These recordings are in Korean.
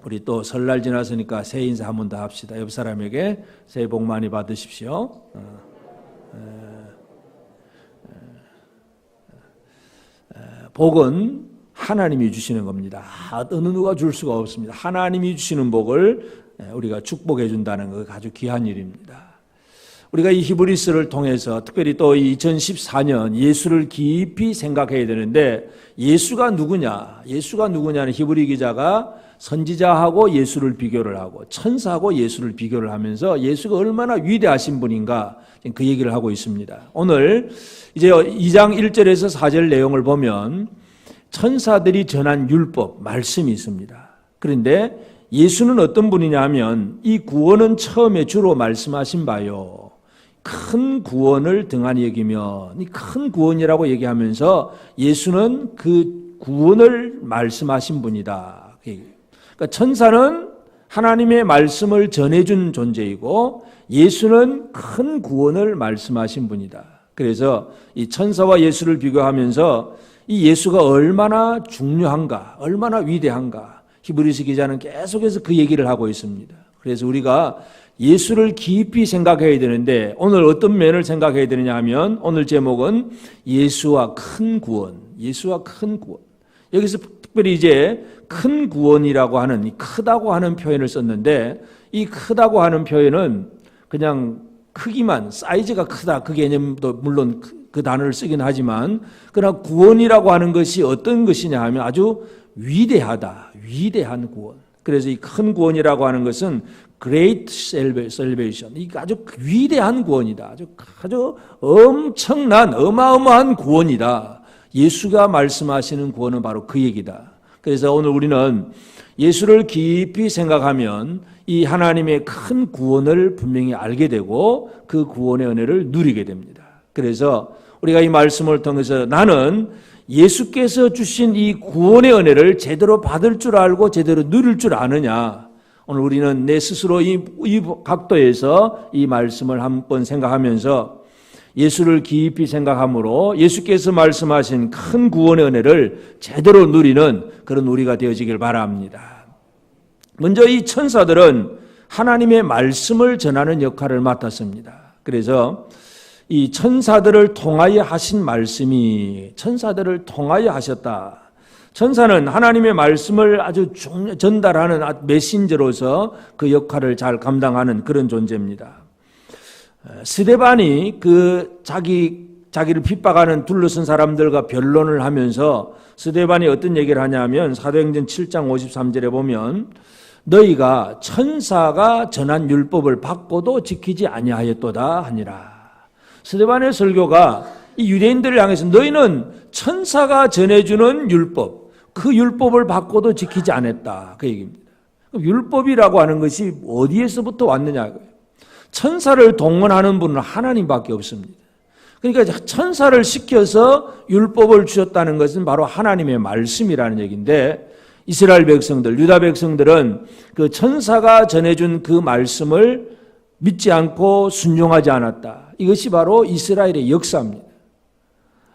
우리 또 설날 지났으니까 새해 인사 한 번 더 합시다. 옆 사람에게 새해 복 많이 받으십시오. 복은 하나님이 주시는 겁니다. 어느 누가 줄 수가 없습니다. 하나님이 주시는 복을 우리가 축복해 준다는 거 아주 귀한 일입니다. 우리가 이 히브리서를 통해서 특별히 또 2014년 예수를 깊이 생각해야 되는데, 예수가 누구냐는 히브리 기자가 선지자하고 예수를 비교를 하고 천사하고 예수를 비교를 하면서 예수가 얼마나 위대하신 분인가 그 얘기를 하고 있습니다. 오늘 이제 2장 1절에서 4절 내용을 보면 천사들이 전한 율법, 말씀이 있습니다. 그런데 예수는 어떤 분이냐 하면 이 구원은 처음에 주로 말씀하신 바요, 큰 구원을 등한히 여기면, 이 큰 구원이라고 얘기하면서 예수는 그 구원을 말씀하신 분이다. 그러니까 천사는 하나님의 말씀을 전해준 존재이고 예수는 큰 구원을 말씀하신 분이다. 그래서 이 천사와 예수를 비교하면서 이 예수가 얼마나 중요한가, 얼마나 위대한가, 히브리서 기자는 계속해서 그 얘기를 하고 있습니다. 그래서 우리가 예수를 깊이 생각해야 되는데, 오늘 어떤 면을 생각해야 되느냐 하면 오늘 제목은 예수와 큰 구원, 예수와 큰 구원. 여기서 특별히 이제 큰 구원이라고 하는, 이 크다고 하는 표현을 썼는데, 이 크다고 하는 표현은 그냥 크기만, 사이즈가 크다 그 개념도 물론 그 단어를 쓰긴 하지만, 그러나 구원이라고 하는 것이 어떤 것이냐 하면 아주 위대하다, 위대한 구원. 그래서 이 큰 구원이라고 하는 것은 Great Salvation, 이 아주 위대한 구원이다, 아주 엄청난 어마어마한 구원이다. 예수가 말씀하시는 구원은 바로 그 얘기다. 그래서 오늘 우리는 예수를 깊이 생각하면 이 하나님의 큰 구원을 분명히 알게 되고 그 구원의 은혜를 누리게 됩니다. 그래서 우리가 이 말씀을 통해서 나는 예수께서 주신 이 구원의 은혜를 제대로 받을 줄 알고 제대로 누릴 줄 아느냐. 오늘 우리는 내 스스로 이 각도에서 이 말씀을 한번 생각하면서 예수를 깊이 생각함으로 예수께서 말씀하신 큰 구원의 은혜를 제대로 누리는 그런 우리가 되어지길 바랍니다. 먼저 이 천사들은 하나님의 말씀을 전하는 역할을 맡았습니다. 그래서 이 천사들을 통하여 하신 말씀이 천사들을 통하여 하셨다. 천사는 하나님의 말씀을 아주 전달하는 메신저로서 그 역할을 잘 감당하는 그런 존재입니다. 스데반이 자기를 핍박하는 둘러선 사람들과 변론을 하면서 스데반이 어떤 얘기를 하냐면 사도행전 7장 53절에 보면 너희가 천사가 전한 율법을 받고도 지키지 아니하였도다 하니라. 스데반의 설교가 이 유대인들을 향해서 너희는 천사가 전해주는 율법, 그 율법을 받고도 지키지 않았다, 그 얘기입니다. 율법이라고 하는 것이 어디에서부터 왔느냐. 천사를 동원하는 분은 하나님밖에 없습니다. 그러니까 천사를 시켜서 율법을 주셨다는 것은 바로 하나님의 말씀이라는 얘기인데, 이스라엘 백성들, 유다 백성들은 그 천사가 전해준 그 말씀을 믿지 않고 순종하지 않았다. 이것이 바로 이스라엘의 역사입니다.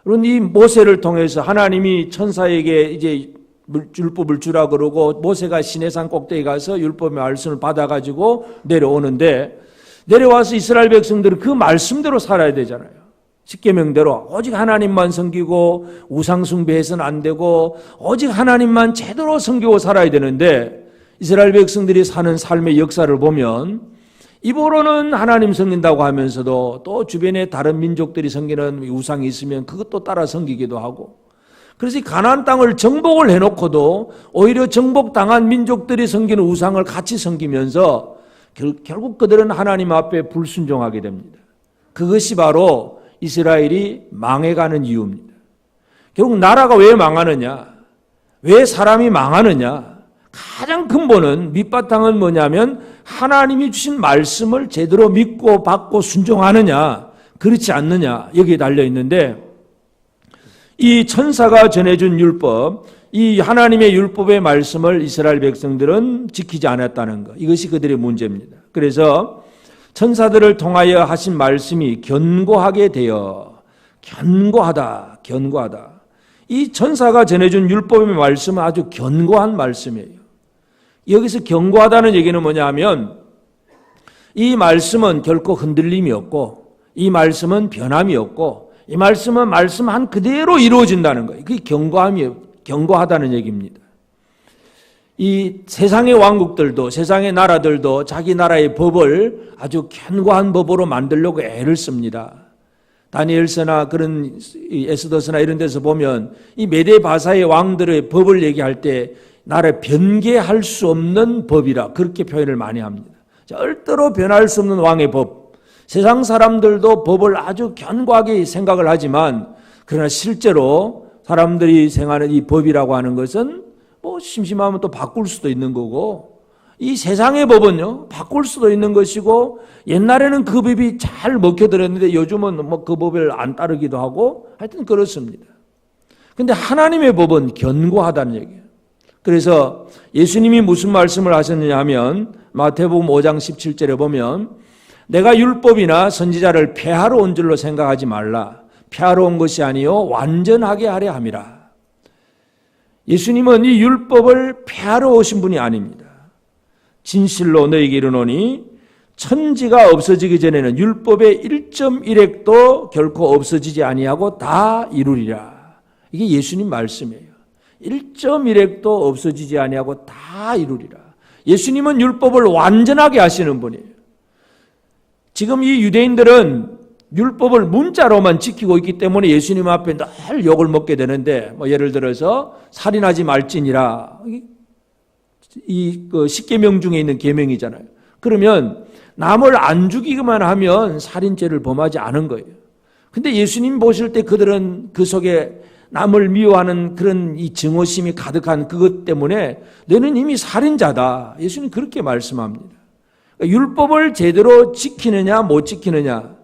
그런 이 모세를 통해서 하나님이 천사에게 이제 율법을 주라 그러고 모세가 시내산 꼭대기 가서 율법의 말씀을 받아가지고 내려오는데, 내려와서 이스라엘 백성들은 그 말씀대로 살아야 되잖아요. 십계명대로 오직 하나님만 섬기고 우상 숭배해서는 안 되고 오직 하나님만 제대로 섬기고 살아야 되는데, 이스라엘 백성들이 사는 삶의 역사를 보면 입으로는 하나님 섬긴다고 하면서도 또 주변에 다른 민족들이 섬기는 우상이 있으면 그것도 따라 섬기기도 하고, 그래서 이 가나안 땅을 정복을 해놓고도 오히려 정복당한 민족들이 섬기는 우상을 같이 섬기면서 결국 그들은 하나님 앞에 불순종하게 됩니다. 그것이 바로 이스라엘이 망해가는 이유입니다. 결국 나라가 왜 망하느냐, 왜 사람이 망하느냐, 가장 근본은 밑바탕은 뭐냐면 하나님이 주신 말씀을 제대로 믿고 받고 순종하느냐 그렇지 않느냐 여기에 달려있는데, 이 천사가 전해준 율법, 이 하나님의 율법의 말씀을 이스라엘 백성들은 지키지 않았다는 것, 이것이 그들의 문제입니다. 그래서 천사들을 통하여 하신 말씀이 견고하게 되어, 견고하다. 이 천사가 전해준 율법의 말씀은 아주 견고한 말씀이에요. 여기서 견고하다는 얘기는 뭐냐 하면 이 말씀은 결코 흔들림이 없고 이 말씀은 변함이 없고 이 말씀은 말씀한 그대로 이루어진다는 거예요. 그게 견고하다는 얘기입니다. 이 세상의 왕국들도 세상의 나라들도 자기 나라의 법을 아주 견고한 법으로 만들려고 애를 씁니다. 다니엘서나 그런 에스더서나 이런 데서 보면 이 메데 바사의 왕들의 법을 얘기할 때 나라에 변개할 수 없는 법이라 그렇게 표현을 많이 합니다. 절대로 변할 수 없는 왕의 법. 세상 사람들도 법을 아주 견고하게 생각을 하지만 그러나 실제로 사람들이 생각하는 이 법이라고 하는 것은 뭐 심심하면 또 바꿀 수도 있는 거고 이 세상의 법은요 바꿀 수도 있는 것이고 옛날에는 그 법이 잘 먹혀들었는데 요즘은 뭐 그 법을 안 따르기도 하고 하여튼 그렇습니다. 근데 하나님의 법은 견고하다는 얘기예요. 그래서 예수님이 무슨 말씀을 하셨느냐 하면 마태복음 5장 17절에 보면 내가 율법이나 선지자를 폐하러 온 줄로 생각하지 말라. 폐하러 온 것이 아니요 완전하게 하려 함이라. 예수님은 이 율법을 폐하러 오신 분이 아닙니다. 진실로 너희에게 이르노니 천지가 없어지기 전에는 율법의 1.1획도 결코 없어지지 아니하고 다 이루리라. 이게 예수님 말씀이에요. 1.1획도 없어지지 아니하고 다 이루리라. 예수님은 율법을 완전하게 하시는 분이에요. 지금 이 유대인들은 율법을 문자로만 지키고 있기 때문에 예수님 앞에 늘 욕을 먹게 되는데 뭐 예를 들어서 살인하지 말지니라 이 십계명 중에 있는 계명이잖아요. 그러면 남을 안 죽이기만 하면 살인죄를 범하지 않은 거예요. 근데 예수님 보실 때 그들은 그 속에 남을 미워하는 그런 이 증오심이 가득한 그것 때문에 너는 이미 살인자다. 예수님 그렇게 말씀합니다. 그러니까 율법을 제대로 지키느냐 못 지키느냐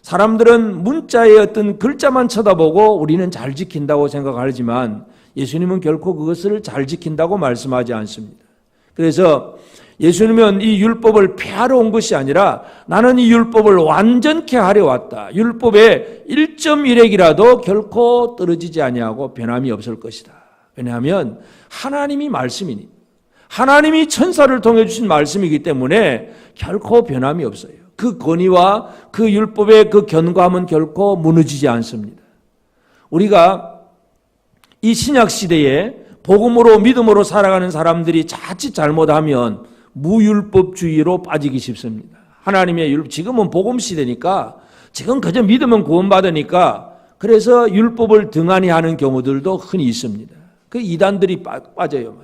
사람들은 문자의 어떤 글자만 쳐다보고 우리는 잘 지킨다고 생각하지만 예수님은 결코 그것을 잘 지킨다고 말씀하지 않습니다. 그래서 예수님은 이 율법을 폐하러 온 것이 아니라 나는 이 율법을 완전케 하려 왔다. 율법의 1.1획이라도 결코 떨어지지 아니하고 변함이 없을 것이다. 왜냐하면 하나님이 말씀이니 하나님이 천사를 통해 주신 말씀이기 때문에 결코 변함이 없어요. 그 권위와 그 율법의 그 견고함은 결코 무너지지 않습니다. 우리가 이 신약 시대에 복음으로 믿음으로 살아가는 사람들이 자칫 잘못하면 무율법주의로 빠지기 쉽습니다. 하나님의 율법, 지금은 복음 시대니까 지금 그저 믿으면 구원받으니까 그래서 율법을 등한히 하는 경우들도 흔히 있습니다. 그 이단들이 빠져요.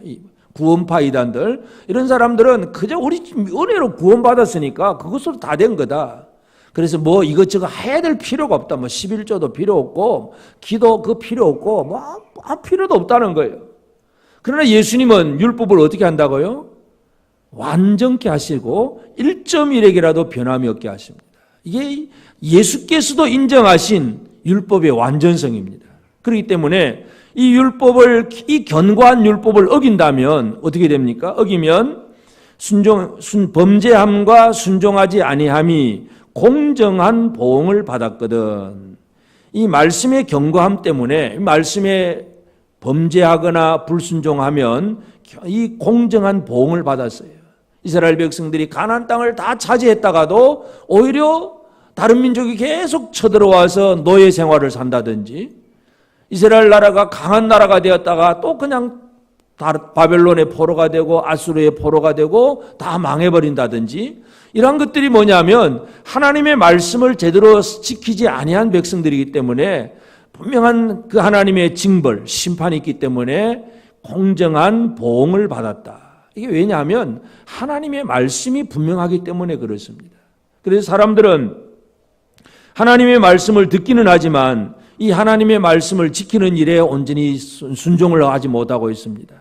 구원파 이단들. 이런 사람들은 그저 우리 은혜로 구원받았으니까 그것으로 다 된 거다. 그래서 뭐 이것저것 해야 될 필요가 없다. 뭐 11조도 필요 없고 기도 그 필요 없고 뭐 필요도 없다는 거예요. 그러나 예수님은 율법을 어떻게 한다고요? 완전케 하시고 1.1획이라도 변함이 없게 하십니다. 이게 예수께서도 인정하신 율법의 완전성입니다. 그렇기 때문에 이 율법을 이 견고한 율법을 어긴다면 어떻게 됩니까? 어기면 범죄함과 순종하지 아니함이 공정한 보응을 받았거든. 이 말씀의 견고함 때문에 말씀에 범죄하거나 불순종하면 이 공정한 보응을 받았어요. 이스라엘 백성들이 가나안 땅을 다 차지했다가도 오히려 다른 민족이 계속 쳐들어와서 노예 생활을 산다든지 이스라엘 나라가 강한 나라가 되었다가 또 그냥 바벨론의 포로가 되고 아수르의 포로가 되고 다 망해버린다든지 이런 것들이 뭐냐면 하나님의 말씀을 제대로 지키지 아니한 백성들이기 때문에 분명한 그 하나님의 징벌, 심판이 있기 때문에 공정한 보응을 받았다. 이게 왜냐하면 하나님의 말씀이 분명하기 때문에 그렇습니다. 그래서 사람들은 하나님의 말씀을 듣기는 하지만 이 하나님의 말씀을 지키는 일에 온전히 순종을 하지 못하고 있습니다.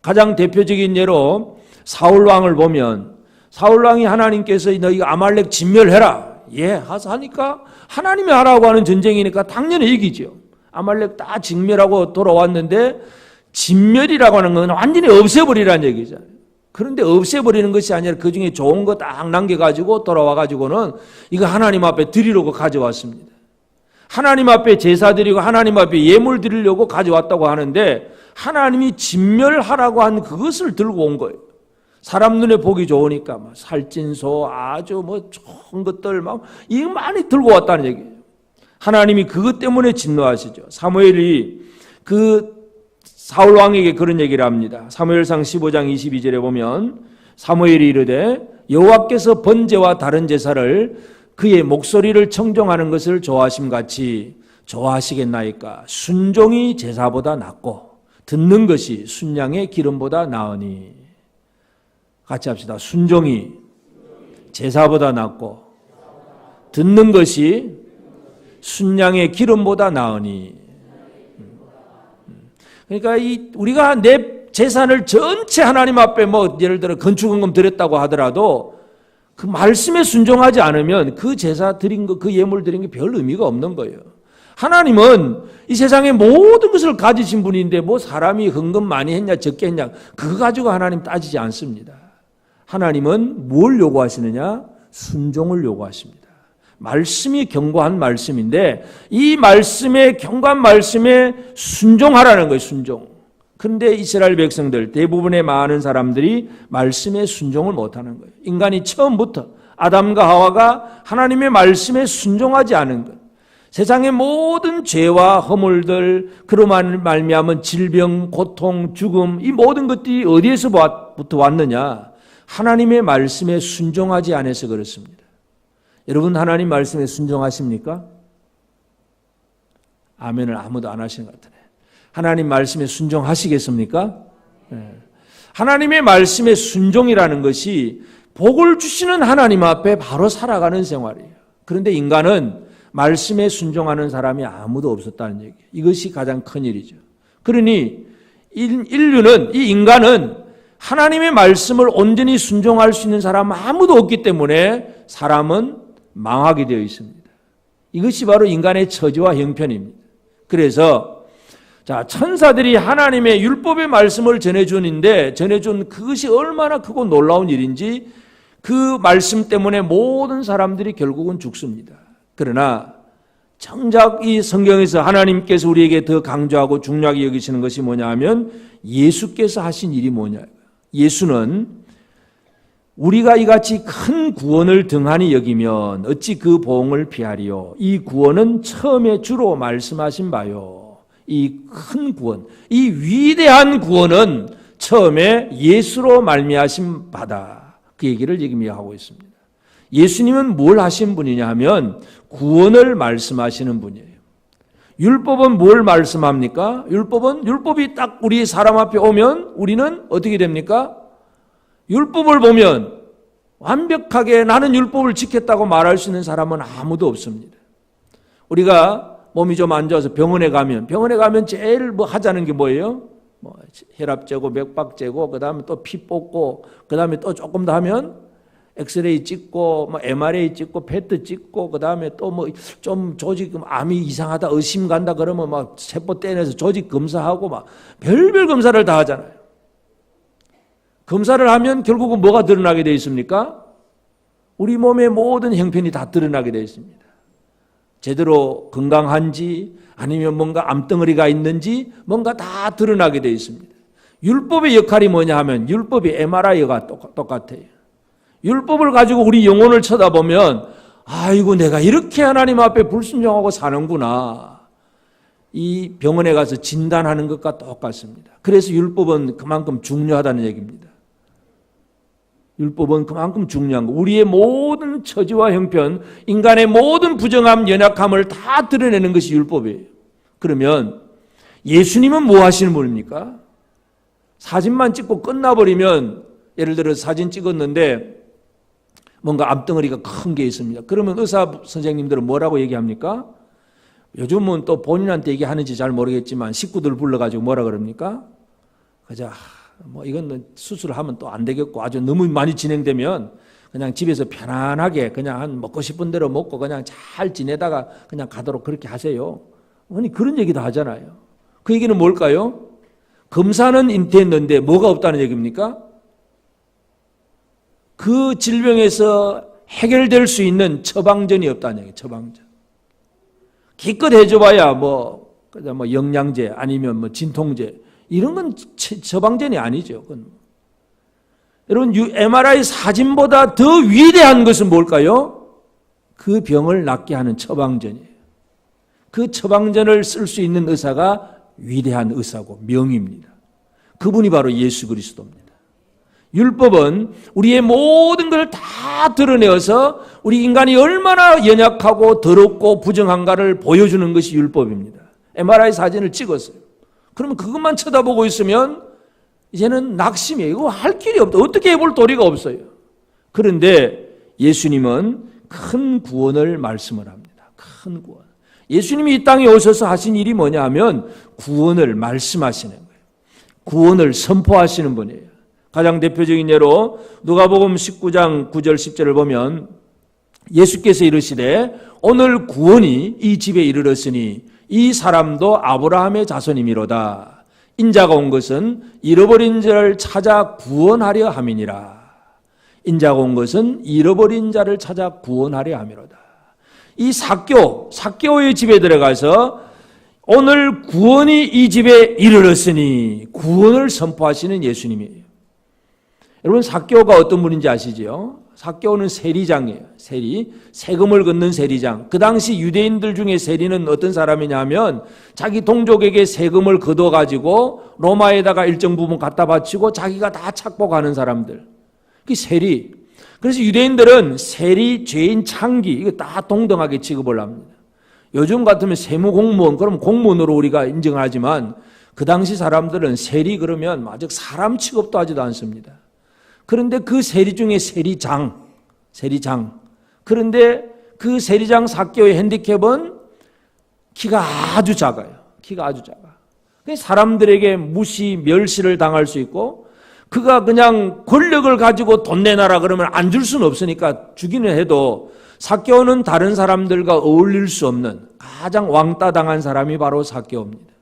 가장 대표적인 예로 사울 왕을 보면 사울 왕이 하나님께서 너희가 아말렉 진멸해라. 예, 하니까 하나님이 하라고 하는 전쟁이니까 당연히 이기죠. 아말렉 다 진멸하고 돌아왔는데 진멸이라고 하는 건 완전히 없애버리라는 얘기잖아요. 그런데 없애버리는 것이 아니라 그 중에 좋은 거 딱 남겨가지고 돌아와가지고는 이거 하나님 앞에 드리려고 가져왔습니다. 하나님 앞에 제사 드리고 하나님 앞에 예물 드리려고 가져왔다고 하는데 하나님이 진멸하라고 한 그것을 들고 온 거예요. 사람 눈에 보기 좋으니까 막 살찐소 아주 뭐 좋은 것들 막 이거 많이 들고 왔다는 얘기예요. 하나님이 그것 때문에 진노하시죠. 사무엘이 그 사울 왕에게 그런 얘기를 합니다. 사무엘상 15장 22절에 보면 사무엘이 이르되 여호와께서 번제와 다른 제사를 그의 목소리를 청종하는 것을 좋아하심같이 좋아하시겠나이까. 순종이 제사보다 낫고 듣는 것이 순양의 기름보다 나으니. 같이 합시다. 순종이 제사보다 낫고 듣는 것이 순양의 기름보다 나으니. 그러니까 우리가 내 재산을 전체 하나님 앞에 뭐 예를 들어 건축헌금 드렸다고 하더라도 그 말씀에 순종하지 않으면 그 제사 드린 거, 그 예물 드린 게 별 의미가 없는 거예요. 하나님은 이 세상의 모든 것을 가지신 분인데 뭐 사람이 헌금 많이 했냐 적게 했냐 그거 가지고 하나님 따지지 않습니다. 하나님은 뭘 요구하시느냐? 순종을 요구하십니다. 말씀이 견고한 말씀인데 이 말씀에 견고한 말씀에 순종하라는 거예요. 순종. 그런데 이스라엘 백성들 대부분의 많은 사람들이 말씀에 순종을 못하는 거예요. 인간이 처음부터 아담과 하와가 하나님의 말씀에 순종하지 않은 것. 세상의 모든 죄와 허물들 그로 말미암은 질병, 고통, 죽음 이 모든 것들이 어디에서부터 왔느냐? 하나님의 말씀에 순종하지 않아서 그렇습니다. 여러분 하나님 말씀에 순종하십니까? 아멘을 아무도 안 하시는 것 같아요. 하나님 말씀에 순종하시겠습니까? 네. 하나님의 말씀에 순종이라는 것이 복을 주시는 하나님 앞에 바로 살아가는 생활이에요. 그런데 인간은 말씀에 순종하는 사람이 아무도 없었다는 얘기예요. 이것이 가장 큰 일이죠. 그러니 인류는 이 인간은 하나님의 말씀을 온전히 순종할 수 있는 사람 아무도 없기 때문에 사람은 망하게 되어 있습니다. 이것이 바로 인간의 처지와 형편입니다. 그래서 자, 천사들이 하나님의 율법의 말씀을 전해준 그것이 얼마나 크고 놀라운 일인지 그 말씀 때문에 모든 사람들이 결국은 죽습니다. 그러나 정작 이 성경에서 하나님께서 우리에게 더 강조하고 중요하게 여기시는 것이 뭐냐 하면 예수께서 하신 일이 뭐냐. 예수는 우리가 이같이 큰 구원을 등한히 여기면 어찌 그 보응을 피하리요. 이 구원은 처음에 주로 말씀하신 바요. 이 큰 구원, 이 위대한 구원은 처음에 예수로 말미하신 바다. 그 얘기를 지금 하고 있습니다. 예수님은 뭘 하신 분이냐 하면 구원을 말씀하시는 분이에요. 율법은 뭘 말씀합니까? 율법이 딱 우리 사람 앞에 오면 우리는 어떻게 됩니까? 율법을 보면 완벽하게 나는 율법을 지켰다고 말할 수 있는 사람은 아무도 없습니다. 우리가 몸이 좀 안 좋아서 병원에 가면 제일 뭐 하자는 게 뭐예요? 뭐 혈압 재고 맥박 재고 그다음에 또 피 뽑고 그다음에 또 조금 더 하면 엑스레이 찍고 뭐 MRI 찍고 페트 찍고 그다음에 또 뭐 좀 조직 암이 이상하다 의심 간다 그러면 막 세포 떼내서 조직 검사하고 막 별별 검사를 다 하잖아요. 검사를 하면 결국은 뭐가 드러나게 되어 있습니까? 우리 몸의 모든 형편이 다 드러나게 되어 있습니다. 제대로 건강한지 아니면 뭔가 암덩어리가 있는지 뭔가 다 드러나게 되어 있습니다. 율법의 역할이 뭐냐 하면 율법이 MRI가 똑같아요. 율법을 가지고 우리 영혼을 쳐다보면 아이고 내가 이렇게 하나님 앞에 불순종하고 사는구나. 이 병원에 가서 진단하는 것과 똑같습니다. 그래서 율법은 그만큼 중요하다는 얘기입니다. 율법은 그만큼 중요한 거. 우리의 모든 처지와 형편, 인간의 모든 부정함, 연약함을 다 드러내는 것이 율법이에요. 그러면 예수님은 뭐 하시는 분입니까? 사진만 찍고 끝나버리면 예를 들어 사진 찍었는데 뭔가 앞덩어리가 큰 게 있습니다. 그러면 의사 선생님들은 뭐라고 얘기합니까? 요즘은 또 본인한테 얘기하는지 잘 모르겠지만 식구들 불러가지고 뭐라 그럽니까? 그저 뭐 이건 수술하면 또 안 되겠고 아주 너무 많이 진행되면 그냥 집에서 편안하게 그냥 한 먹고 싶은 대로 먹고 그냥 잘 지내다가 그냥 가도록 그렇게 하세요. 아니 그런 얘기도 하잖아요. 그 얘기는 뭘까요? 검사는 인태했는데 뭐가 없다는 얘기입니까? 그 질병에서 해결될 수 있는 처방전이 없다는 얘기예요. 처방전. 기껏 해줘봐야 뭐 영양제 아니면 뭐 진통제 이런 건 처방전이 아니죠. 그건. 여러분, MRI 사진보다 더 위대한 것은 뭘까요? 그 병을 낫게 하는 처방전이에요. 그 처방전을 쓸 수 있는 의사가 위대한 의사고 명의입니다. 그분이 바로 예수 그리스도입니다. 율법은 우리의 모든 걸 다 드러내어서 우리 인간이 얼마나 연약하고 더럽고 부정한가를 보여주는 것이 율법입니다. MRI 사진을 찍었어요. 그러면 그것만 쳐다보고 있으면 이제는 낙심이에요. 이거 할 길이 없다. 어떻게 해볼 도리가 없어요. 그런데 예수님은 큰 구원을 말씀을 합니다. 큰 구원. 예수님이 이 땅에 오셔서 하신 일이 뭐냐 하면 구원을 말씀하시는 거예요. 구원을 선포하시는 분이에요. 가장 대표적인 예로 누가복음 19장 9절 10절을 보면 예수께서 이르시되 오늘 구원이 이 집에 이르렀으니 이 사람도 아브라함의 자손이미로다. 인자가 온 것은 잃어버린 자를 찾아 구원하려 함이니라. 인자가 온 것은 잃어버린 자를 찾아 구원하려 함이로다. 이 삭개오의 집에 들어가서 오늘 구원이 이 집에 이르렀으니 구원을 선포하시는 예수님이에요. 여러분, 삭개오가 어떤 분인지 아시죠? 삭개오는 세리장이에요. 세금을 걷는 세리장. 그 당시 유대인들 중에 세리는 어떤 사람이냐면 자기 동족에게 세금을 걷어가지고 로마에다가 일정 부분 갖다 바치고 자기가 다 착복하는 사람들. 그 세리. 그래서 유대인들은 세리, 죄인, 창기 이거 다 동등하게 취급을 합니다. 요즘 같으면 세무공무원, 그럼 공무원으로 우리가 인정을 하지만 그 당시 사람들은 세리 그러면 아직 사람 취급도 하지도 않습니다. 그런데 그 세리 중에 세리장. 그런데 그 세리장 삭개오의 핸디캡은 키가 아주 작아요. 사람들에게 무시, 멸시를 당할 수 있고 그가 그냥 권력을 가지고 돈 내놔라 그러면 안 줄 수는 없으니까 주기는 해도 삭개오는 다른 사람들과 어울릴 수 없는 가장 왕따 당한 사람이 바로 삭개오입니다.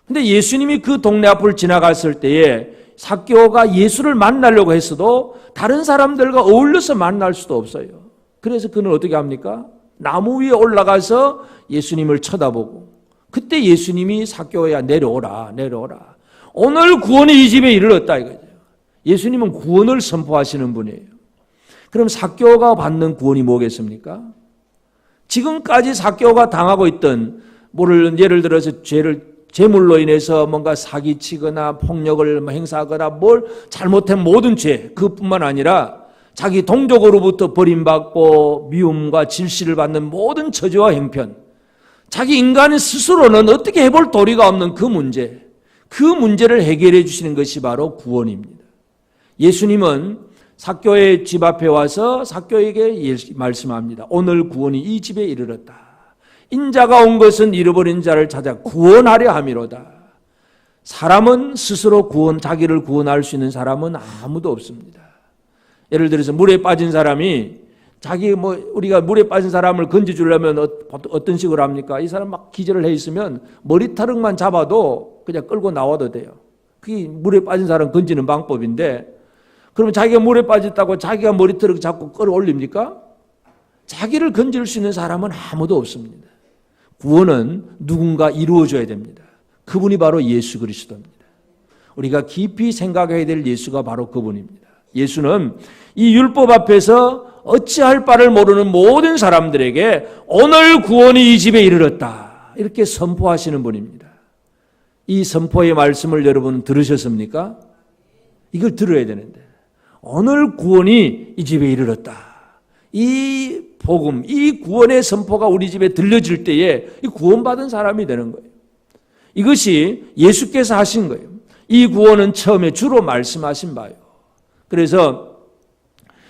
근데 예수님이 그 동네 앞을 지나갔을 때에 삭개오가 예수를 만나려고 했어도 다른 사람들과 어울려서 만날 수도 없어요. 그래서 그는 어떻게 합니까? 나무 위에 올라가서 예수님을 쳐다보고 그때 예수님이 삭개오야 내려오라. 오늘 구원이 이 집에 이르렀다 이거죠. 예수님은 구원을 선포하시는 분이에요. 그럼 삭개오가 받는 구원이 뭐겠습니까? 지금까지 삭개오가 당하고 있던 예를 들어서 재물로 인해서 뭔가 사기치거나 폭력을 행사하거나 뭘 잘못한 모든 죄 그뿐만 아니라 자기 동족으로부터 버림받고 미움과 질시를 받는 모든 처지와 형편 자기 인간의 스스로는 어떻게 해볼 도리가 없는 그 문제를 해결해 주시는 것이 바로 구원입니다. 예수님은 삭개오의 집 앞에 와서 삭개오에게 말씀합니다. 오늘 구원이 이 집에 이르렀다. 인자가 온 것은 잃어버린 자를 찾아 구원하려 함이로다. 사람은 스스로 자기를 구원할 수 있는 사람은 아무도 없습니다. 예를 들어서 물에 빠진 사람이 우리가 물에 빠진 사람을 건져주려면 어떤 식으로 합니까? 이 사람 막 기절을 해 있으면 머리타락만 잡아도 그냥 끌고 나와도 돼요. 그게 물에 빠진 사람 건지는 방법인데 그러면 자기가 물에 빠졌다고 자기가 머리타락 잡고 끌어올립니까? 자기를 건질 수 있는 사람은 아무도 없습니다. 구원은 누군가 이루어져야 됩니다. 그분이 바로 예수 그리스도입니다. 우리가 깊이 생각해야 될 예수가 바로 그분입니다. 예수는 이 율법 앞에서 어찌할 바를 모르는 모든 사람들에게 오늘 구원이 이 집에 이르렀다 이렇게 선포하시는 분입니다. 이 선포의 말씀을 여러분 들으셨습니까? 이걸 들어야 되는데 오늘 구원이 이 집에 이르렀다. 이 복음, 이 구원의 선포가 우리 집에 들려질 때에 이 구원받은 사람이 되는 거예요. 이것이 예수께서 하신 거예요. 이 구원은 처음에 주로 말씀하신 바예요. 그래서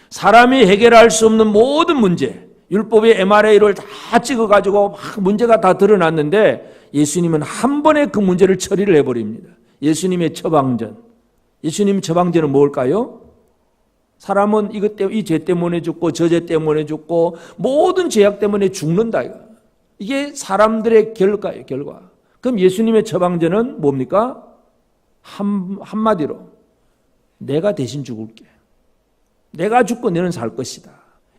사람이 해결할 수 없는 모든 문제, 율법의 MRI를 다 찍어가지고 막 문제가 다 드러났는데 예수님은 한 번에 그 문제를 처리를 해버립니다. 예수님의 처방전. 예수님의 처방전은 뭘까요? 사람은 이 죄 때문에 죽고 저 죄 때문에 죽고 모든 죄악 때문에 죽는다. 이게 사람들의 결과예요. 결과. 그럼 예수님의 처방전은 뭡니까? 한마디로 내가 대신 죽을게. 내가 죽고 너는 살 것이다.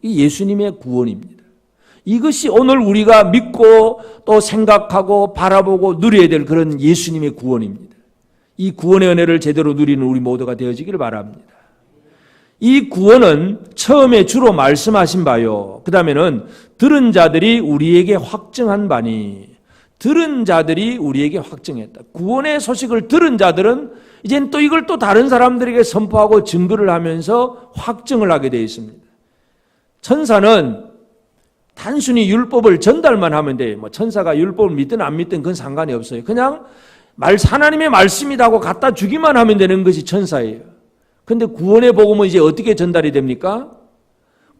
이 예수님의 구원입니다. 이것이 오늘 우리가 믿고 또 생각하고 바라보고 누려야 될 그런 예수님의 구원입니다. 이 구원의 은혜를 제대로 누리는 우리 모두가 되어지기를 바랍니다. 이 구원은 처음에 주로 말씀하신 바요. 그 다음에는 들은 자들이 우리에게 확증한 바니. 들은 자들이 우리에게 확증했다. 구원의 소식을 들은 자들은 이제는 또 이걸 또 다른 사람들에게 선포하고 증거를 하면서 확증을 하게 되어 있습니다. 천사는 단순히 율법을 전달만 하면 돼요. 뭐 천사가 율법을 믿든 안 믿든 그건 상관이 없어요. 그냥 하나님의 말씀이라고 갖다 주기만 하면 되는 것이 천사예요. 그런데 구원의 복음은 이제 어떻게 전달이 됩니까?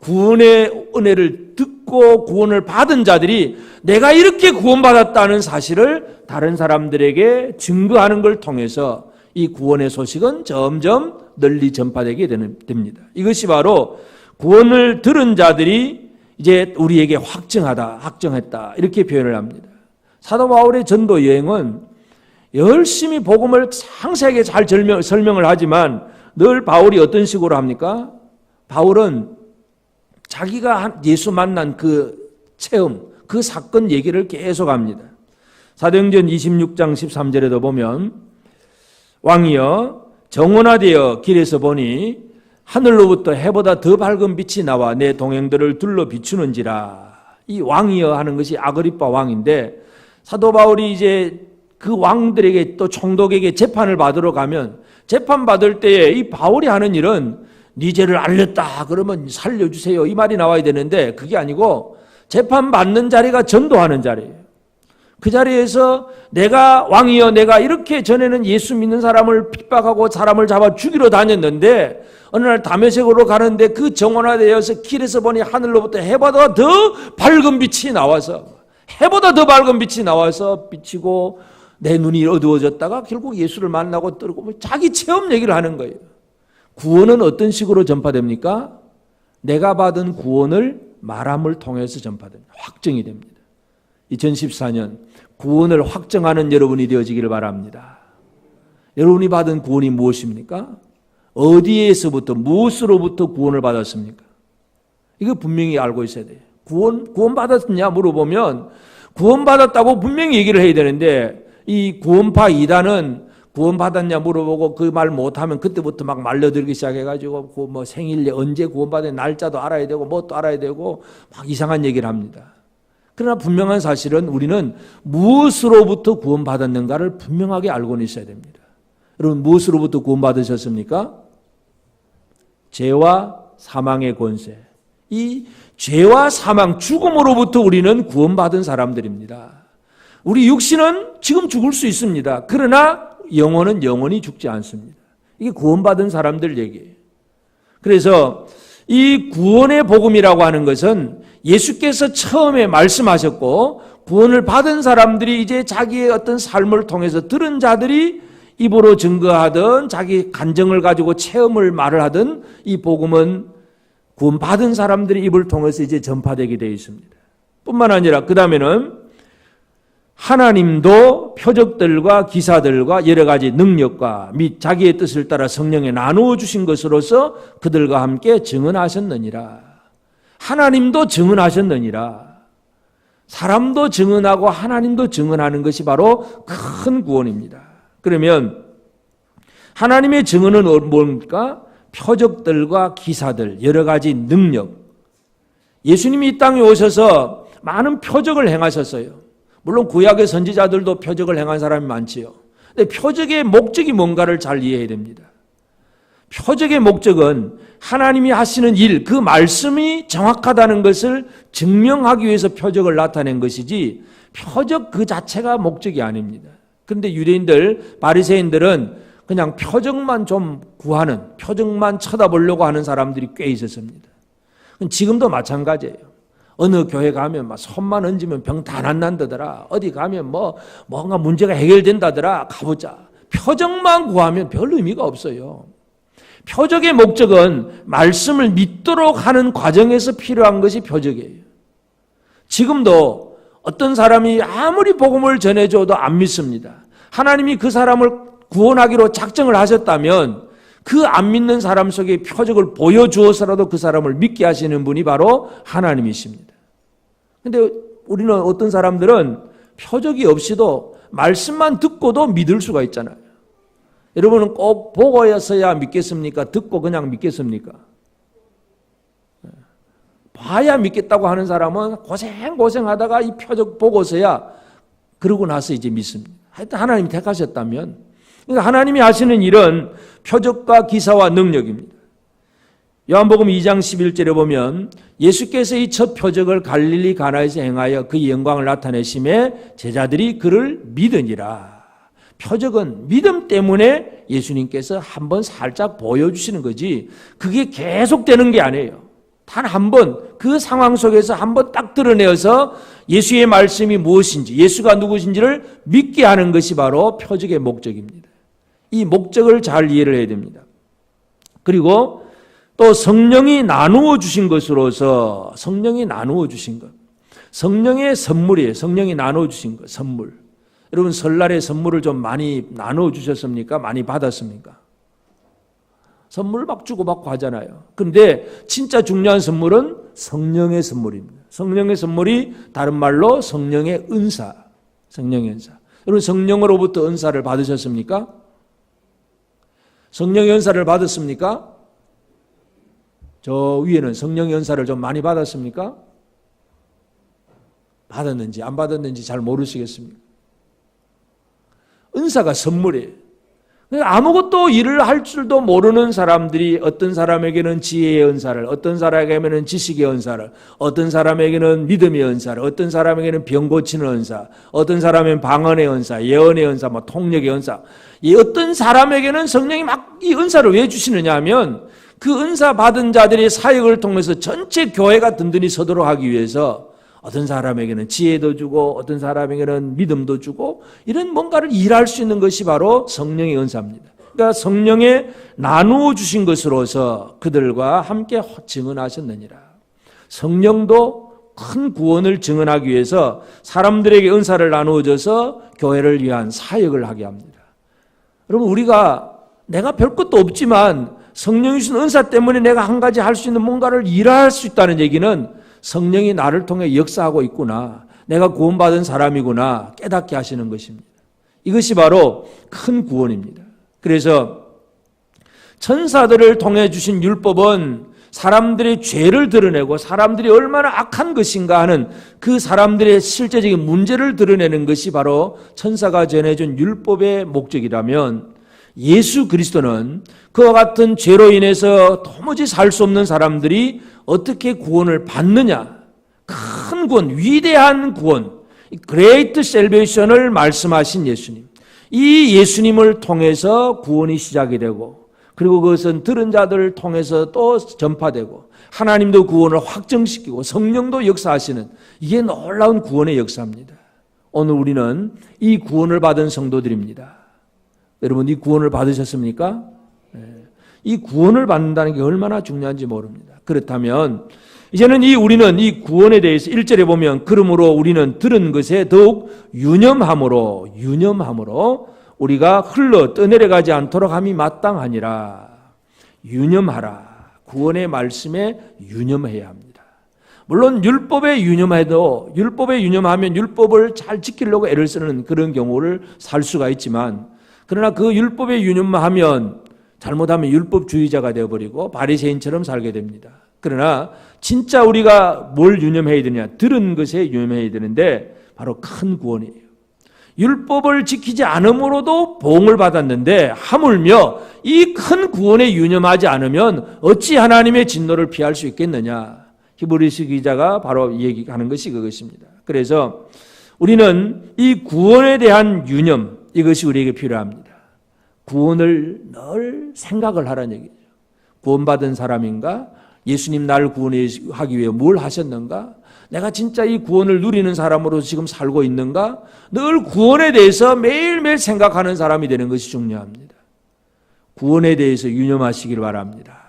구원의 은혜를 듣고 구원을 받은 자들이 내가 이렇게 구원받았다는 사실을 다른 사람들에게 증거하는 걸 통해서 이 구원의 소식은 점점 널리 전파되게 됩니다. 이것이 바로 구원을 들은 자들이 이제 우리에게 확정했다 이렇게 표현을 합니다. 사도 바울의 전도 여행은 열심히 복음을 상세하게 잘 설명을 하지만 늘 바울이 어떤 식으로 합니까? 바울은 자기가 예수 만난 그 체험, 그 사건 얘기를 계속 합니다. 사도행전 26장 13절에도 보면 왕이여 정원화되어 길에서 보니 하늘로부터 해보다 더 밝은 빛이 나와 내 동행들을 둘러 비추는지라. 이 왕이여 하는 것이 아그리빠 왕인데 사도 바울이 이제 그 왕들에게 또 총독에게 재판을 받으러 가면 재판 받을 때에 이 바울이 하는 일은 네 죄를 알렸다 그러면 살려주세요 이 말이 나와야 되는데 그게 아니고 재판 받는 자리가 전도하는 자리예요. 그 자리에서 내가 왕이여 내가 이렇게 전에는 예수 믿는 사람을 핍박하고 사람을 잡아 죽이러 다녔는데 어느 날 다메섹으로 가는데 그 정원화되어서 길에서 보니 하늘로부터 해보다 더 밝은 빛이 나와서 비치고 내 눈이 어두워졌다가 결국 예수를 만나고 떨고 자기 체험 얘기를 하는 거예요. 구원은 어떤 식으로 전파됩니까? 내가 받은 구원을 말함을 통해서 전파됩니다. 확정이 됩니다. 2014년 구원을 확정하는 여러분이 되어지기를 바랍니다. 여러분이 받은 구원이 무엇입니까? 어디에서부터 무엇으로부터 구원을 받았습니까? 이거 분명히 알고 있어야 돼요. 구원 받았냐 물어보면 구원 받았다고 분명히 얘기를 해야 되는데 이 구원파 이단은 구원 받았냐 물어보고 그 말 못하면 그때부터 막 말려들기 시작해가지고 그 뭐 생일에 언제 구원 받은 날짜도 알아야 되고 뭣도 알아야 되고 막 이상한 얘기를 합니다. 그러나 분명한 사실은 우리는 무엇으로부터 구원 받았는가를 분명하게 알고는 있어야 됩니다. 여러분 무엇으로부터 구원 받으셨습니까? 죄와 사망의 권세. 이 죄와 사망, 죽음으로부터 우리는 구원받은 사람들입니다. 우리 육신은 지금 죽을 수 있습니다. 그러나 영혼은 영원히 죽지 않습니다. 이게 구원받은 사람들 얘기예요. 그래서 이 구원의 복음이라고 하는 것은 예수께서 처음에 말씀하셨고 구원을 받은 사람들이 이제 자기의 어떤 삶을 통해서 들은 자들이 입으로 증거하든 자기 간증을 가지고 체험을 말을 하든 이 복음은 구원받은 사람들이 입을 통해서 이제 전파되게 되어 있습니다. 뿐만 아니라 그 다음에는 하나님도 표적들과 기사들과 여러 가지 능력과 및 자기의 뜻을 따라 성령에 나누어 주신 것으로서 그들과 함께 증언하셨느니라. 하나님도 증언하셨느니라. 사람도 증언하고 하나님도 증언하는 것이 바로 큰 구원입니다. 그러면 하나님의 증언은 뭡니까? 표적들과 기사들, 여러 가지 능력. 예수님이 이 땅에 오셔서 많은 표적을 행하셨어요. 물론 구약의 선지자들도 표적을 행한 사람이 많지요. 근데 표적의 목적이 뭔가를 잘 이해해야 됩니다. 표적의 목적은 하나님이 하시는 일, 그 말씀이 정확하다는 것을 증명하기 위해서 표적을 나타낸 것이지 표적 그 자체가 목적이 아닙니다. 그런데 유대인들, 바리새인들은 그냥 표적만 좀 구하는, 표적만 쳐다보려고 하는 사람들이 꽤 있었습니다. 지금도 마찬가지예요. 어느 교회 가면 막 손만 얹으면 병 다 낫는다더라. 어디 가면 뭔가 문제가 해결된다더라. 가보자. 표적만 구하면 별 의미가 없어요. 표적의 목적은 말씀을 믿도록 하는 과정에서 필요한 것이 표적이에요. 지금도 어떤 사람이 아무리 복음을 전해줘도 안 믿습니다. 하나님이 그 사람을 구원하기로 작정을 하셨다면 그 안 믿는 사람 속에 표적을 보여주어서라도 그 사람을 믿게 하시는 분이 바로 하나님이십니다. 그런데 우리는 어떤 사람들은 표적이 없이도 말씀만 듣고도 믿을 수가 있잖아요. 여러분은 꼭 보고서야 믿겠습니까? 듣고 그냥 믿겠습니까? 봐야 믿겠다고 하는 사람은 고생하다가 이 표적 보고서야 그러고 나서 이제 믿습니다. 하여튼 하나님이 택하셨다면, 그러니까 하나님이 하시는 일은 표적과 기사와 능력입니다. 요한복음 2장 11절에 보면 예수께서 이 첫 표적을 갈릴리 가나에서 행하여 그의 영광을 나타내심에 제자들이 그를 믿으니라. 표적은 믿음 때문에 예수님께서 한번 살짝 보여주시는 거지, 그게 계속되는 게 아니에요. 단 한 번 그 상황 속에서 한 번 딱 드러내어서 예수의 말씀이 무엇인지, 예수가 누구신지를 믿게 하는 것이 바로 표적의 목적입니다. 이 목적을 잘 이해를 해야 됩니다. 그리고 또 성령이 나누어 주신 것으로서, 성령이 나누어 주신 것, 성령의 선물이에요. 성령이 나누어 주신 것, 선물. 여러분 설날에 선물을 좀 많이 나누어 주셨습니까? 많이 받았습니까? 선물 막 주고받고 하잖아요. 그런데 진짜 중요한 선물은 성령의 선물입니다. 성령의 선물이 다른 말로 성령의 은사, 성령의 은사. 여러분 성령으로부터 은사를 받으셨습니까? 성령의 은사를 받았습니까? 저 위에는 성령의 은사를 좀 많이 받았습니까? 받았는지 안 받았는지 잘 모르시겠습니까? 은사가 선물이에요. 아무것도 일을 할 줄도 모르는 사람들이 어떤 사람에게는 지혜의 은사를, 어떤 사람에게는 지식의 은사를, 어떤 사람에게는 믿음의 은사를, 어떤 사람에게는 병 고치는 은사, 어떤 사람에게는 방언의 은사, 예언의 은사, 통력의 은사. 이 어떤 사람에게는 성령이 막 이 은사를 왜 주시느냐 하면 그 은사 받은 자들의 사역을 통해서 전체 교회가 든든히 서도록 하기 위해서 어떤 사람에게는 지혜도 주고 어떤 사람에게는 믿음도 주고 이런 뭔가를 일할 수 있는 것이 바로 성령의 은사입니다. 그러니까 성령에 나누어 주신 것으로서 그들과 함께 증언하셨느니라. 성령도 큰 구원을 증언하기 위해서 사람들에게 은사를 나누어 줘서 교회를 위한 사역을 하게 합니다. 여러분 내가 별 것도 없지만 성령이 주신 은사 때문에 내가 한 가지 할 수 있는 뭔가를 일할 수 있다는 얘기는 성령이 나를 통해 역사하고 있구나, 내가 구원받은 사람이구나 깨닫게 하시는 것입니다. 이것이 바로 큰 구원입니다. 그래서 천사들을 통해 주신 율법은 사람들의 죄를 드러내고 사람들이 얼마나 악한 것인가 하는 그 사람들의 실제적인 문제를 드러내는 것이 바로 천사가 전해준 율법의 목적이라면, 예수 그리스도는 그와 같은 죄로 인해서 도무지 살 수 없는 사람들이 어떻게 구원을 받느냐, 큰 구원, 위대한 구원, Great Salvation을 말씀하신 예수님, 이 예수님을 통해서 구원이 시작이 되고, 그리고 그것은 들은 자들을 통해서 또 전파되고, 하나님도 구원을 확정시키고 성령도 역사하시는, 이게 놀라운 구원의 역사입니다. 오늘 우리는 이 구원을 받은 성도들입니다. 여러분 이 구원을 받으셨습니까? 이 구원을 받는다는 게 얼마나 중요한지 모릅니다. 그렇다면 이제는 우리는 이 구원에 대해서 1절에 보면, 그러므로 우리는 들은 것에 더욱 유념함으로 우리가 흘러 떠내려가지 않도록 함이 마땅하니라. 유념하라. 구원의 말씀에 유념해야 합니다. 물론 율법에 유념해도, 율법에 유념하면 율법을 잘 지키려고 애를 쓰는 그런 경우를 살 수가 있지만, 그러나 그 율법에 유념하면 잘못하면 율법주의자가 되어버리고 바리새인처럼 살게 됩니다. 그러나 진짜 우리가 뭘 유념해야 되냐, 들은 것에 유념해야 되는데 바로 큰 구원이에요. 율법을 지키지 않음으로도 보응을 받았는데 하물며 이 큰 구원에 유념하지 않으면 어찌 하나님의 진노를 피할 수 있겠느냐. 히브리서 기자가 바로 얘기하는 것이 그것입니다. 그래서 우리는 이 구원에 대한 유념, 이것이 우리에게 필요합니다. 구원을 늘 생각을 하라는 얘기죠. 구원받은 사람인가? 예수님 나를 구원하기 위해 뭘 하셨는가? 내가 진짜 이 구원을 누리는 사람으로 지금 살고 있는가? 늘 구원에 대해서 매일매일 생각하는 사람이 되는 것이 중요합니다. 구원에 대해서 유념하시길 바랍니다.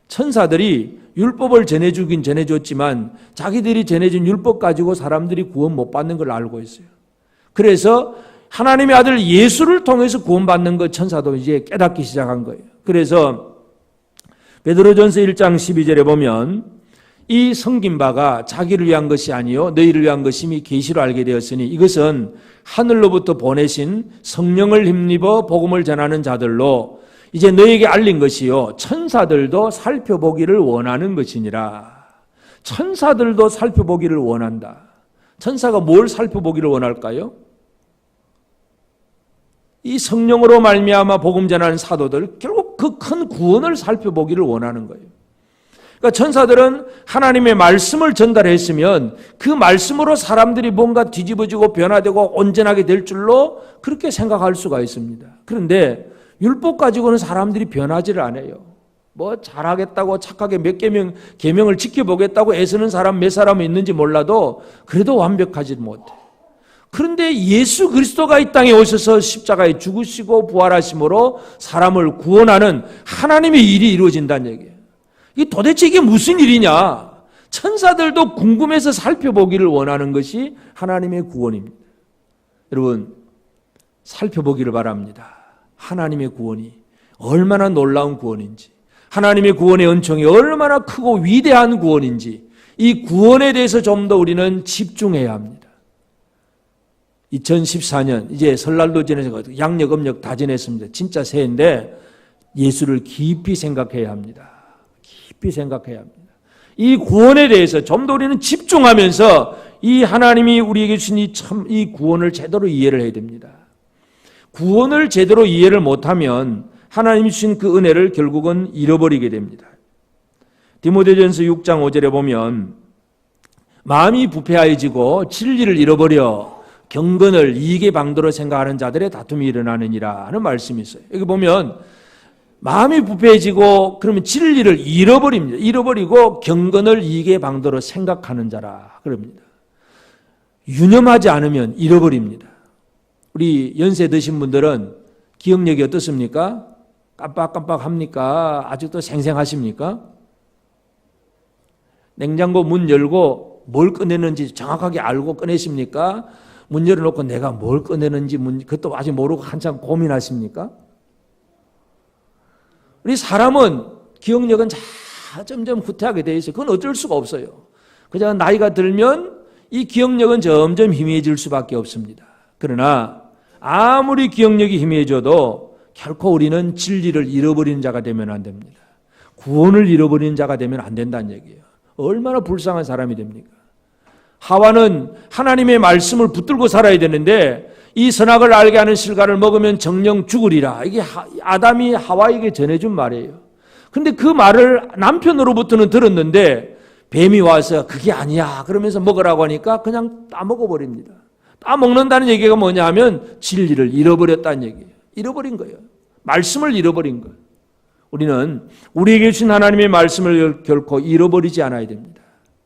천사들이 율법을 전해주긴 전해줬지만 자기들이 전해준 율법 가지고 사람들이 구원 못 받는 걸 알고 있어요. 그래서 하나님의 아들 예수를 통해서 구원받는 것 천사도 이제 깨닫기 시작한 거예요. 그래서 베드로전서 1장 12절에 보면 이 섬긴 바가 자기를 위한 것이 아니요 너희를 위한 것임이 계시로 알게 되었으니 이것은 하늘로부터 보내신 성령을 힘입어 복음을 전하는 자들로 이제 너희에게 알린 것이요 천사들도 살펴보기를 원하는 것이니라. 천사들도 살펴보기를 원한다. 천사가 뭘 살펴보기를 원할까요? 이 성령으로 말미암아 복음 전하는 사도들, 결국 그 큰 구원을 살펴보기를 원하는 거예요. 그러니까 천사들은 하나님의 말씀을 전달했으면 그 말씀으로 사람들이 뭔가 뒤집어지고 변화되고 온전하게 될 줄로 그렇게 생각할 수가 있습니다. 그런데 율법 가지고는 사람들이 변하지를 않아요. 뭐 잘하겠다고 착하게 몇 계명을 지켜보겠다고 애쓰는 사람 몇 사람이 있는지 몰라도 그래도 완벽하지 못해. 그런데 예수 그리스도가 이 땅에 오셔서 십자가에 죽으시고 부활하심으로 사람을 구원하는 하나님의 일이 이루어진다는 얘기예요. 도대체 이게 무슨 일이냐? 천사들도 궁금해서 살펴보기를 원하는 것이 하나님의 구원입니다. 여러분, 살펴보기를 바랍니다. 하나님의 구원이 얼마나 놀라운 구원인지, 하나님의 구원의 은총이 얼마나 크고 위대한 구원인지, 이 구원에 대해서 좀 더 우리는 집중해야 합니다. 2014년 이제 설날도 지내서 양력 음력 다 지냈습니다. 진짜 새해인데 예수를 깊이 생각해야 합니다. 깊이 생각해야 합니다. 이 구원에 대해서 좀 더 우리는 집중하면서 이 하나님이 우리에게 주신 이 구원을 제대로 이해를 해야 됩니다. 구원을 제대로 이해를 못하면 하나님이 주신 그 은혜를 결국은 잃어버리게 됩니다. 디모데전서 6장 5절에 보면 마음이 부패하여지고 진리를 잃어버려 경건을 이익의 방도로 생각하는 자들의 다툼이 일어나느니라 하는 말씀이 있어요. 여기 보면 마음이 부패해지고 그러면 진리를 잃어버립니다. 잃어버리고 경건을 이익의 방도로 생각하는 자라 그럽니다. 유념하지 않으면 잃어버립니다. 우리 연세 드신 분들은 기억력이 어떻습니까? 깜빡깜빡합니까? 아직도 생생하십니까? 냉장고 문 열고 뭘 꺼내는지 정확하게 알고 꺼내십니까? 문 열어놓고 내가 뭘 꺼내는지 그것도 아직 모르고 한참 고민하십니까? 우리 사람은 기억력은 점점 후퇴하게 돼 있어요. 그건 어쩔 수가 없어요. 그냥 나이가 들면 이 기억력은 점점 희미해질 수밖에 없습니다. 그러나 아무리 기억력이 희미해져도 결코 우리는 진리를 잃어버리는 자가 되면 안 됩니다. 구원을 잃어버리는 자가 되면 안 된다는 얘기예요. 얼마나 불쌍한 사람이 됩니까? 하와는 하나님의 말씀을 붙들고 살아야 되는데 이 선악을 알게 하는 실과를 먹으면 정령 죽으리라. 이게 아담이 하와에게 전해준 말이에요. 그런데 그 말을 남편으로부터는 들었는데 뱀이 와서 그게 아니야 그러면서 먹으라고 하니까 그냥 따먹어버립니다. 따먹는다는 얘기가 뭐냐 하면 진리를 잃어버렸다는 얘기예요. 잃어버린 거예요. 말씀을 잃어버린 거예요. 우리는 우리에게 주신 하나님의 말씀을 결코 잃어버리지 않아야 됩니다.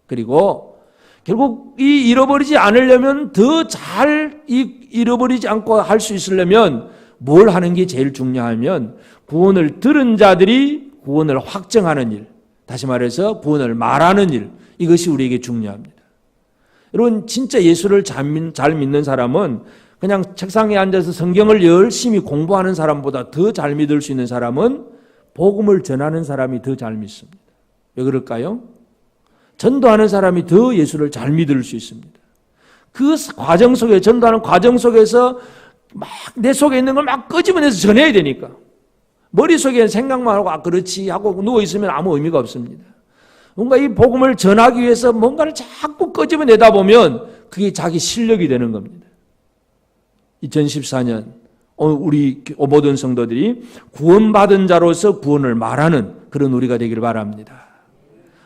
그리고 결국 이 잃어버리지 않으려면 더 잘 잃어버리지 않고 할 수 있으려면 뭘 하는 게 제일 중요하면 구원을 들은 자들이 구원을 확정하는 일, 다시 말해서 구원을 말하는 일, 이것이 우리에게 중요합니다. 여러분 진짜 예수를 잘 믿는 사람은 그냥 책상에 앉아서 성경을 열심히 공부하는 사람보다 더 잘 믿을 수 있는 사람은 복음을 전하는 사람이 더 잘 믿습니다. 왜 그럴까요? 전도하는 사람이 더 예수를 잘 믿을 수 있습니다. 그 과정 속에, 전도하는 과정 속에서 막 내 속에 있는 걸 막 끄집어내서 전해야 되니까. 머릿속에 생각만 하고 그렇지 하고 누워있으면 아무 의미가 없습니다. 뭔가 이 복음을 전하기 위해서 뭔가를 자꾸 끄집어내다 보면 그게 자기 실력이 되는 겁니다. 2014년 우리 모든 성도들이 구원받은 자로서 구원을 말하는 그런 우리가 되기를 바랍니다.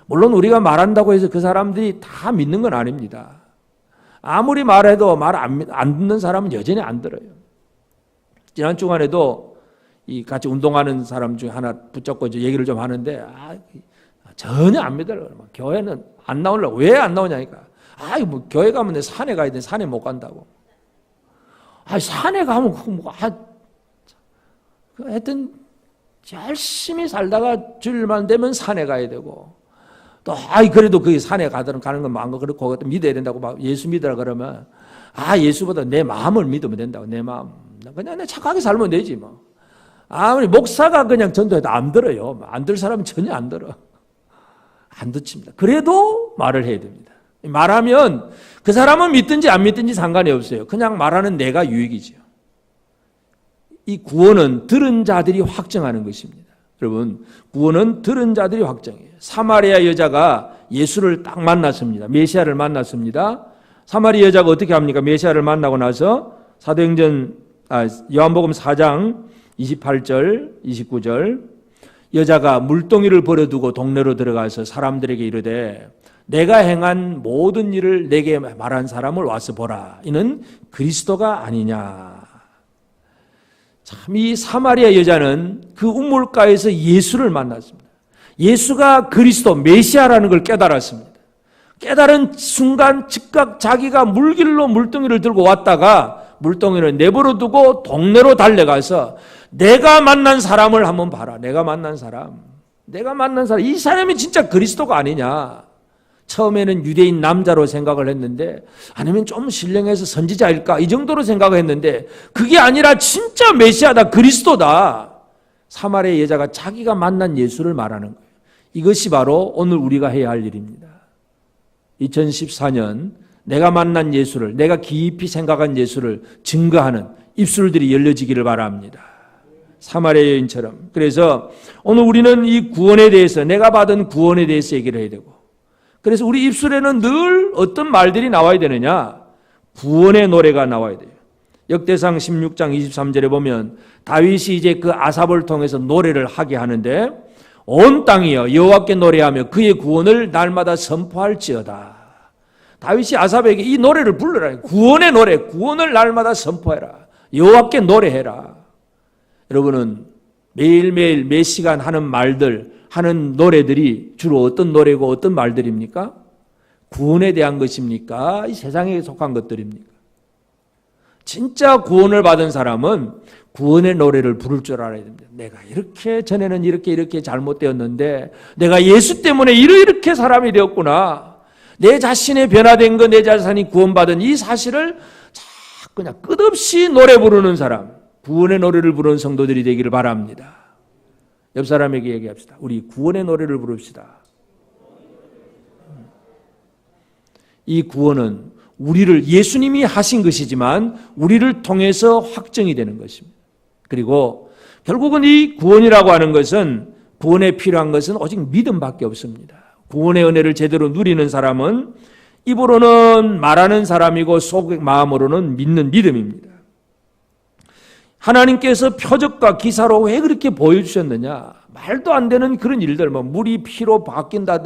물론 우리가 말한다고 해서 그 사람들이 다 믿는 건 아닙니다. 아무리 말해도 말 안 듣는 사람은 여전히 안 들어요. 지난 주간에도 이 같이 운동하는 사람 중에 하나 붙잡고 이제 얘기를 좀 하는데 전혀 안 믿어요. 교회는 안 나오려고. 왜 안 나오냐니까. 뭐 교회 가면 내 산에 가야 돼. 산에 못 간다고. 산에 가면 하여튼 열심히 살다가 주일만 되면 산에 가야 되고 또 그래도 그 산에 가는 건 마음과 그렇고 믿어야 된다고 막 예수 믿으라 그러면 예수보다 내 마음을 믿으면 된다고. 내 마음 그냥 내 착하게 살면 되지 뭐. 아무리 목사가 그냥 전도해도 안 들어요. 안 들 사람은 전혀 안 들어. 안 듣습니다. 그래도 말을 해야 됩니다. 말하면 그 사람은 믿든지 안 믿든지 상관이 없어요. 그냥 말하는 내가 유익이죠. 이 구원은 들은 자들이 확정하는 것입니다. 여러분, 구원은 들은 자들이 확정해요. 사마리아 여자가 예수를 딱 만났습니다. 메시아를 만났습니다. 사마리아 여자가 어떻게 합니까? 메시아를 만나고 나서 요한복음 4장 28절, 29절 여자가 물동이를 버려두고 동네로 들어가서 사람들에게 이르되 내가 행한 모든 일을 내게 말한 사람을 와서 보라. 이는 그리스도가 아니냐. 참, 이 사마리아 여자는 그 우물가에서 예수를 만났습니다. 예수가 그리스도, 메시아라는 걸 깨달았습니다. 깨달은 순간 즉각 자기가 물길로 물동이를 들고 왔다가 물동이를 내버려 두고 동네로 달려가서 내가 만난 사람을 한번 봐라. 내가 만난 사람. 이 사람이 진짜 그리스도가 아니냐. 처음에는 유대인 남자로 생각을 했는데 아니면 좀 신령해서 선지자일까 이 정도로 생각을 했는데 그게 아니라 진짜 메시아다, 그리스도다. 사마리아 여자가 자기가 만난 예수를 말하는 거예요. 이것이 바로 오늘 우리가 해야 할 일입니다. 2014년 내가 만난 예수를, 내가 깊이 생각한 예수를 증거하는 입술들이 열려지기를 바랍니다. 사마리아 여인처럼. 그래서 오늘 우리는 이 구원에 대해서, 내가 받은 구원에 대해서 얘기를 해야 되고, 그래서 우리 입술에는 늘 어떤 말들이 나와야 되느냐? 구원의 노래가 나와야 돼요. 역대상 16장 23절에 보면 다윗이 이제 그 아삽을 통해서 노래를 하게 하는데 온 땅이여 여호와께 노래하며 그의 구원을 날마다 선포할지어다. 다윗이 아삽에게 이 노래를 불러라. 구원의 노래, 구원을 날마다 선포해라. 여호와께 노래해라. 여러분은 매일매일 몇 시간 하는 말들, 하는 노래들이 주로 어떤 노래고 어떤 말들입니까? 구원에 대한 것입니까? 이 세상에 속한 것들입니까? 진짜 구원을 받은 사람은 구원의 노래를 부를 줄 알아야 됩니다. 내가 이렇게 전에는 이렇게 잘못되었는데 내가 예수 때문에 이렇게 사람이 되었구나. 내 자신의 변화된 것, 내 자신이 구원받은 이 사실을 자꾸 그냥 끝없이 노래 부르는 사람, 구원의 노래를 부르는 성도들이 되기를 바랍니다. 옆 사람에게 얘기합시다. 우리 구원의 노래를 부릅시다. 이 구원은 우리를, 예수님이 하신 것이지만 우리를 통해서 확정이 되는 것입니다. 그리고 결국은 이 구원이라고 하는 것은, 구원에 필요한 것은 오직 믿음밖에 없습니다. 구원의 은혜를 제대로 누리는 사람은 입으로는 말하는 사람이고 속 마음으로는 믿는 믿음입니다. 하나님께서 표적과 기사로 왜 그렇게 보여주셨느냐? 말도 안 되는 그런 일들, 물이 피로 바뀐다,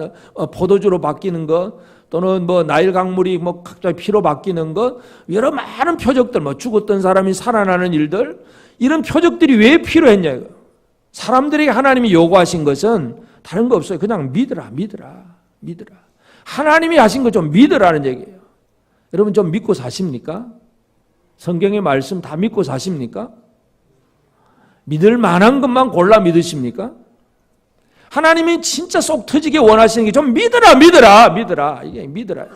포도주로 바뀌는 것, 또는 나일 강물이 각자 피로 바뀌는 것, 여러 많은 표적들, 죽었던 사람이 살아나는 일들, 이런 표적들이 왜 필요했냐? 이거. 사람들에게 하나님이 요구하신 것은 다른 거 없어요. 그냥 믿으라. 하나님이 하신 거 좀 믿으라는 얘기예요. 여러분 좀 믿고 사십니까? 성경의 말씀 다 믿고 사십니까? 믿을 만한 것만 골라 믿으십니까? 하나님이 진짜 속 터지게 원하시는 게 좀 믿으라. 이게 믿으라.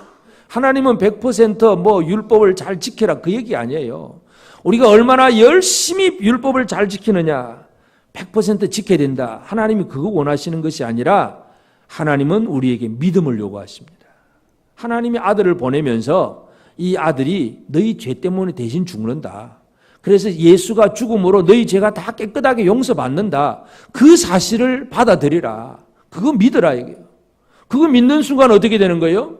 하나님은 100% 율법을 잘 지켜라 그 얘기 아니에요. 우리가 얼마나 열심히 율법을 잘 지키느냐, 100% 지켜야 된다. 하나님이 그거 원하시는 것이 아니라 하나님은 우리에게 믿음을 요구하십니다. 하나님이 아들을 보내면서 이 아들이 너희 죄 때문에 대신 죽는다. 그래서 예수가 죽음으로 너희 죄가 다 깨끗하게 용서받는다. 그 사실을 받아들이라. 그거 믿으라 이게요. 그거 믿는 순간 어떻게 되는 거예요?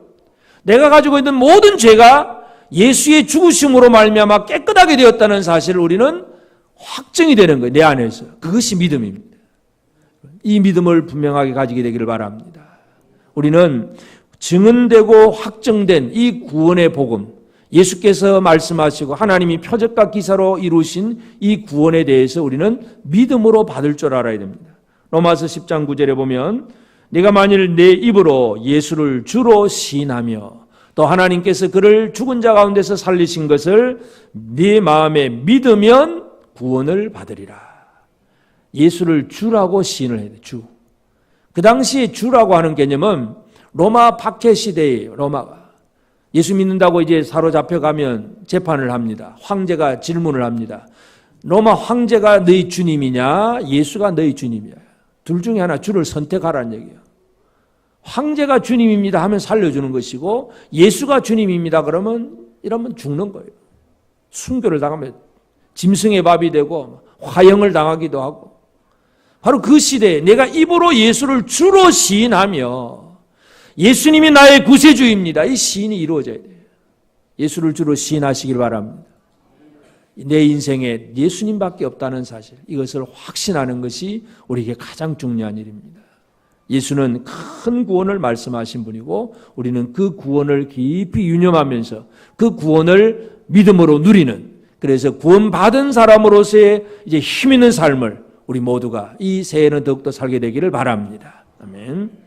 내가 가지고 있는 모든 죄가 예수의 죽으심으로 말미암아 깨끗하게 되었다는 사실을 우리는 확정이 되는 거예요. 내 안에서. 그것이 믿음입니다. 이 믿음을 분명하게 가지게 되기를 바랍니다. 우리는 증언되고 확정된 이 구원의 복음, 예수께서 말씀하시고 하나님이 표적과 기사로 이루신 이 구원에 대해서 우리는 믿음으로 받을 줄 알아야 됩니다. 로마서 10장 9절에 보면 네가 만일 내 입으로 예수를 주로 시인하며 또 하나님께서 그를 죽은 자 가운데서 살리신 것을 네 마음에 믿으면 구원을 받으리라. 예수를 주라고 시인을 해야 돼. 주. 그 당시에 주라고 하는 개념은 로마 박해 시대의 로마가 예수 믿는다고 이제 사로잡혀가면 재판을 합니다. 황제가 질문을 합니다. 로마 황제가 너희 주님이냐? 예수가 너희 주님이야. 둘 중에 하나 주를 선택하라는 얘기예요. 황제가 주님입니다 하면 살려주는 것이고 예수가 주님입니다 그러면 이러면 죽는 거예요. 순교를 당하면 짐승의 밥이 되고 화형을 당하기도 하고 바로 그 시대에 내가 입으로 예수를 주로 시인하며 예수님이 나의 구세주입니다. 이 시인이 이루어져야 돼요. 예수를 주로 시인하시길 바랍니다. 내 인생에 예수님밖에 없다는 사실 이것을 확신하는 것이 우리에게 가장 중요한 일입니다. 예수는 큰 구원을 말씀하신 분이고 우리는 그 구원을 깊이 유념하면서 그 구원을 믿음으로 누리는 그래서 구원받은 사람으로서의 이제 힘 있는 삶을 우리 모두가 이 새해는 더욱더 살게 되기를 바랍니다. 아멘.